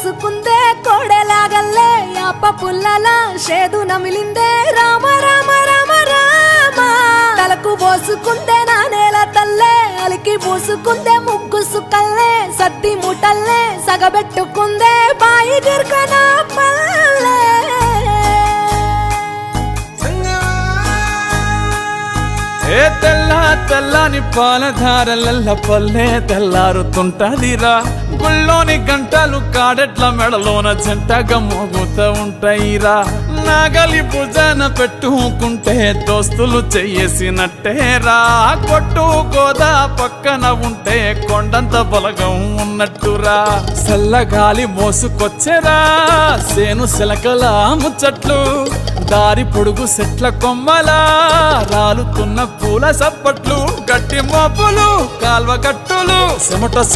పూసుకుందే కోడెలాగల్లే యాప పుల్లల షేదు నమిలిందే రామ రామ రామ రామ తలకు పోసుకుందే నా నేల తల్లే అలికి పూసుకుందే ముగ్గు సుక్కల్లే సత్తి ముటల్లే సగబెట్టుకుందే బాయి గిర్కన పల్లె ఏ తెల్ల తెల్లని పాలధారలల్ల పల్లె తెల్లారుతుంటదిరా గుళ్ళోని గంటలు కాడెట్ల మెడలోన జంటగా మోగుతూ ఉంటాయిరా నాగలి భుజాన పెట్టుకుంటే దోస్తులు చెయ్యేసినట్టేరా కొట్టు గోదా పక్కన ఉంటే కొండంత బలగం ఉన్నట్టురా చల్లగాలి మోసుకొచ్చెరా సేను శిలకల ముచ్చట్లు దారి పొడుగు సెట్ల కొమ్మలా రాలుతున్న పూల సప్పట్లు గట్టి మోపులు కాల్వ కట్టులు చెమట